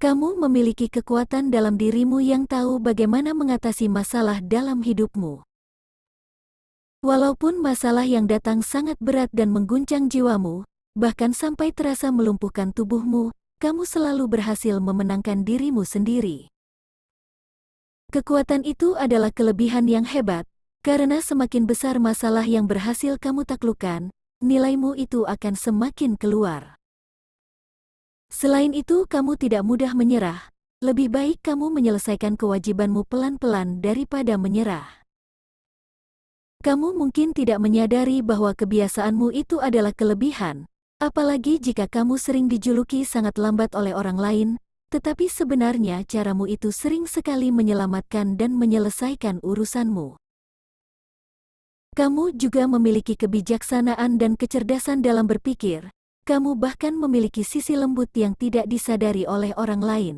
Kamu memiliki kekuatan dalam dirimu yang tahu bagaimana mengatasi masalah dalam hidupmu. Walaupun masalah yang datang sangat berat dan mengguncang jiwamu, bahkan sampai terasa melumpuhkan tubuhmu, kamu selalu berhasil memenangkan dirimu sendiri. Kekuatan itu adalah kelebihan yang hebat, karena semakin besar masalah yang berhasil kamu taklukkan, nilaimu itu akan semakin keluar. Selain itu, kamu tidak mudah menyerah. Lebih baik kamu menyelesaikan kewajibanmu pelan-pelan daripada menyerah. Kamu mungkin tidak menyadari bahwa kebiasaanmu itu adalah kelebihan, apalagi jika kamu sering dijuluki sangat lambat oleh orang lain, tetapi sebenarnya caramu itu sering sekali menyelamatkan dan menyelesaikan urusanmu. Kamu juga memiliki kebijaksanaan dan kecerdasan dalam berpikir. Kamu bahkan memiliki sisi lembut yang tidak disadari oleh orang lain.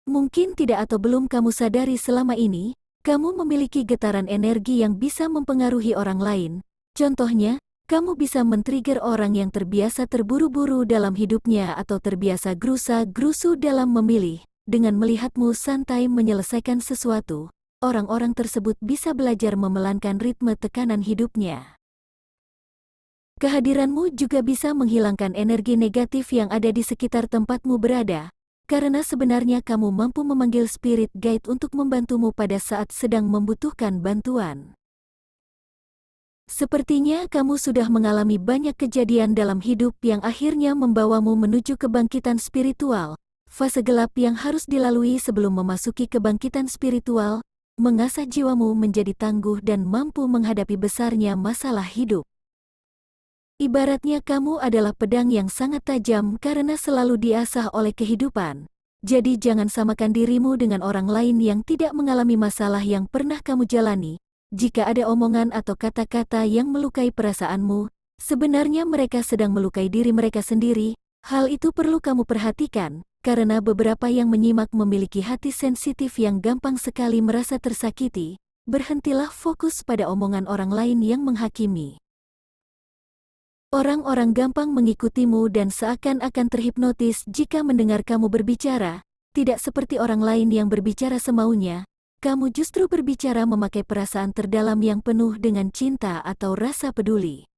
Mungkin tidak atau belum kamu sadari selama ini, kamu memiliki getaran energi yang bisa mempengaruhi orang lain. Contohnya, kamu bisa men-trigger orang yang terbiasa terburu-buru dalam hidupnya atau terbiasa gerusa-gerusu dalam memilih. Dengan melihatmu santai menyelesaikan sesuatu, orang-orang tersebut bisa belajar memelankan ritme tekanan hidupnya. Kehadiranmu juga bisa menghilangkan energi negatif yang ada di sekitar tempatmu berada, karena sebenarnya kamu mampu memanggil spirit guide untuk membantumu pada saat sedang membutuhkan bantuan. Sepertinya kamu sudah mengalami banyak kejadian dalam hidup yang akhirnya membawamu menuju kebangkitan spiritual, fase gelap yang harus dilalui sebelum memasuki kebangkitan spiritual, mengasah jiwamu menjadi tangguh dan mampu menghadapi besarnya masalah hidup. Ibaratnya kamu adalah pedang yang sangat tajam karena selalu diasah oleh kehidupan. Jadi jangan samakan dirimu dengan orang lain yang tidak mengalami masalah yang pernah kamu jalani. Jika ada omongan atau kata-kata yang melukai perasaanmu, sebenarnya mereka sedang melukai diri mereka sendiri. Hal itu perlu kamu perhatikan, karena beberapa yang menyimak memiliki hati sensitif yang gampang sekali merasa tersakiti. Berhentilah fokus pada omongan orang lain yang menghakimi. Orang-orang gampang mengikutimu dan seakan-akan terhipnotis jika mendengar kamu berbicara, tidak seperti orang lain yang berbicara semaunya. Kamu justru berbicara memakai perasaan terdalam yang penuh dengan cinta atau rasa peduli.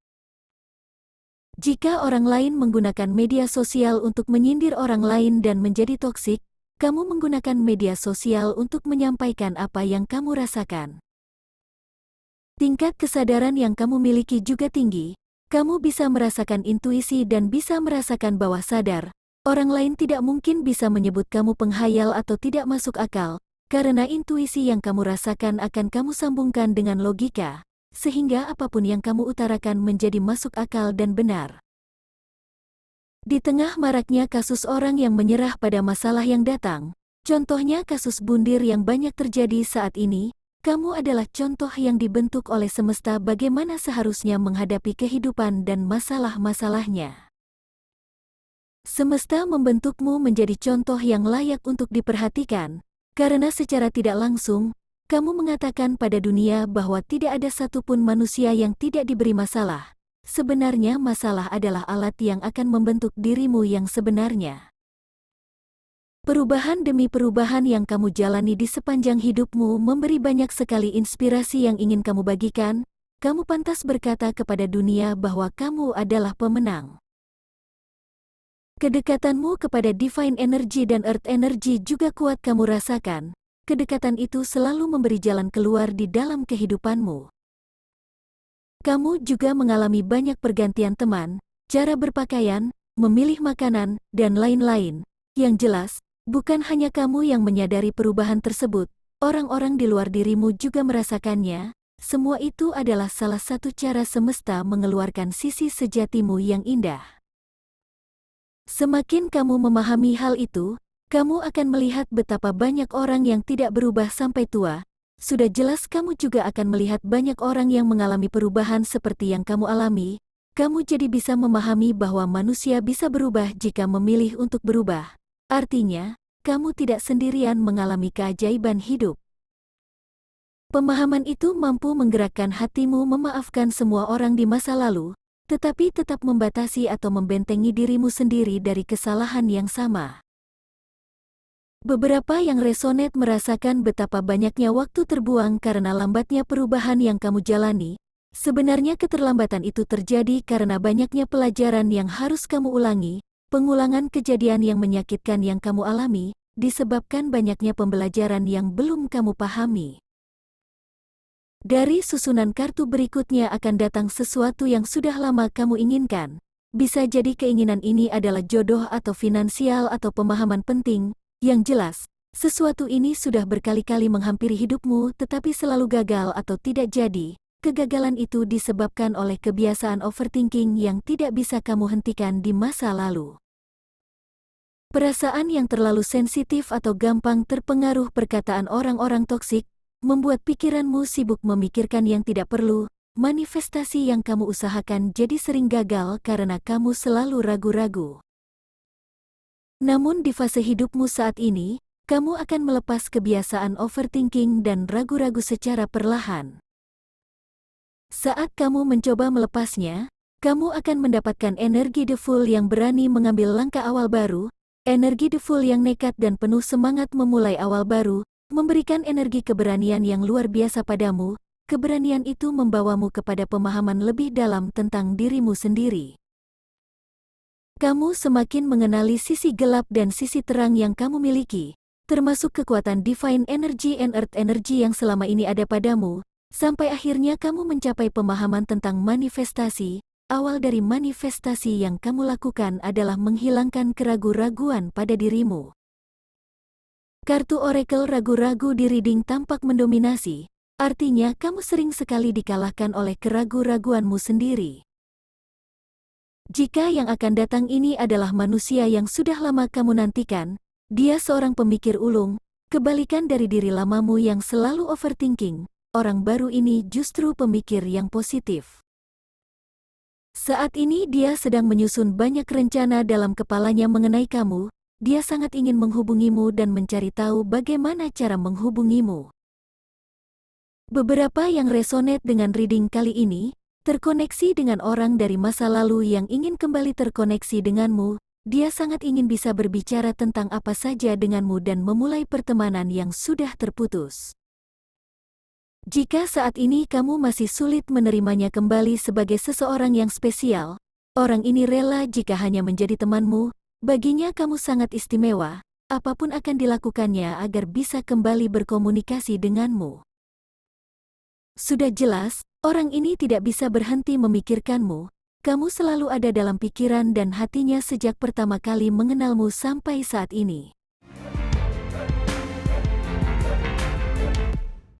Jika orang lain menggunakan media sosial untuk menyindir orang lain dan menjadi toksik, kamu menggunakan media sosial untuk menyampaikan apa yang kamu rasakan. Tingkat kesadaran yang kamu miliki juga tinggi. Kamu bisa merasakan intuisi dan bisa merasakan bawah sadar. Orang lain tidak mungkin bisa menyebut kamu penghayal atau tidak masuk akal, karena intuisi yang kamu rasakan akan kamu sambungkan dengan logika, sehingga apapun yang kamu utarakan menjadi masuk akal dan benar. Di tengah maraknya kasus orang yang menyerah pada masalah yang datang, contohnya kasus bundir yang banyak terjadi saat ini, kamu adalah contoh yang dibentuk oleh semesta bagaimana seharusnya menghadapi kehidupan dan masalah-masalahnya. Semesta membentukmu menjadi contoh yang layak untuk diperhatikan, karena secara tidak langsung, kamu mengatakan pada dunia bahwa tidak ada satupun manusia yang tidak diberi masalah. Sebenarnya masalah adalah alat yang akan membentuk dirimu yang sebenarnya. Perubahan demi perubahan yang kamu jalani di sepanjang hidupmu memberi banyak sekali inspirasi yang ingin kamu bagikan. Kamu pantas berkata kepada dunia bahwa kamu adalah pemenang. Kedekatanmu kepada Divine Energy dan Earth Energy juga kuat kamu rasakan. Kedekatan itu selalu memberi jalan keluar di dalam kehidupanmu. Kamu juga mengalami banyak pergantian teman, cara berpakaian, memilih makanan, dan lain-lain. Yang jelas, bukan hanya kamu yang menyadari perubahan tersebut, orang-orang di luar dirimu juga merasakannya. Semua itu adalah salah satu cara semesta mengeluarkan sisi sejatimu yang indah. Semakin kamu memahami hal itu, kamu akan melihat betapa banyak orang yang tidak berubah sampai tua. Sudah jelas kamu juga akan melihat banyak orang yang mengalami perubahan seperti yang kamu alami. Kamu jadi bisa memahami bahwa manusia bisa berubah jika memilih untuk berubah. Artinya, kamu tidak sendirian mengalami keajaiban hidup. Pemahaman itu mampu menggerakkan hatimu memaafkan semua orang di masa lalu, tetapi tetap membatasi atau membentengi dirimu sendiri dari kesalahan yang sama. Beberapa yang resonate merasakan betapa banyaknya waktu terbuang karena lambatnya perubahan yang kamu jalani. Sebenarnya keterlambatan itu terjadi karena banyaknya pelajaran yang harus kamu ulangi, pengulangan kejadian yang menyakitkan yang kamu alami, disebabkan banyaknya pembelajaran yang belum kamu pahami. Dari susunan kartu berikutnya akan datang sesuatu yang sudah lama kamu inginkan. Bisa jadi keinginan ini adalah jodoh atau finansial atau pemahaman penting. Yang jelas, sesuatu ini sudah berkali-kali menghampiri hidupmu tetapi selalu gagal atau tidak jadi. Kegagalan itu disebabkan oleh kebiasaan overthinking yang tidak bisa kamu hentikan di masa lalu. Perasaan yang terlalu sensitif atau gampang terpengaruh perkataan orang-orang toksik membuat pikiranmu sibuk memikirkan yang tidak perlu. Manifestasi yang kamu usahakan jadi sering gagal karena kamu selalu ragu-ragu. Namun di fase hidupmu saat ini, kamu akan melepas kebiasaan overthinking dan ragu-ragu secara perlahan. Saat kamu mencoba melepasnya, kamu akan mendapatkan energi The Fool yang berani mengambil langkah awal baru, energi The Fool yang nekat dan penuh semangat memulai awal baru, memberikan energi keberanian yang luar biasa padamu. Keberanian itu membawamu kepada pemahaman lebih dalam tentang dirimu sendiri. Kamu semakin mengenali sisi gelap dan sisi terang yang kamu miliki, termasuk kekuatan Divine Energy and Earth Energy yang selama ini ada padamu, sampai akhirnya kamu mencapai pemahaman tentang manifestasi. Awal dari manifestasi yang kamu lakukan adalah menghilangkan keraguan-raguan pada dirimu. Kartu Oracle ragu-ragu di reading tampak mendominasi, artinya kamu sering sekali dikalahkan oleh keraguan-raguanmu sendiri. Jika yang akan datang ini adalah manusia yang sudah lama kamu nantikan, dia seorang pemikir ulung, kebalikan dari diri lamamu yang selalu overthinking, orang baru ini justru pemikir yang positif. Saat ini dia sedang menyusun banyak rencana dalam kepalanya mengenai kamu, dia sangat ingin menghubungimu dan mencari tahu bagaimana cara menghubungimu. Beberapa yang resonate dengan reading kali ini, terkoneksi dengan orang dari masa lalu yang ingin kembali terkoneksi denganmu. Dia sangat ingin bisa berbicara tentang apa saja denganmu dan memulai pertemanan yang sudah terputus. Jika saat ini kamu masih sulit menerimanya kembali sebagai seseorang yang spesial, orang ini rela jika hanya menjadi temanmu. Baginya kamu sangat istimewa, apapun akan dilakukannya agar bisa kembali berkomunikasi denganmu. Sudah jelas, orang ini tidak bisa berhenti memikirkanmu. Kamu selalu ada dalam pikiran dan hatinya sejak pertama kali mengenalmu sampai saat ini.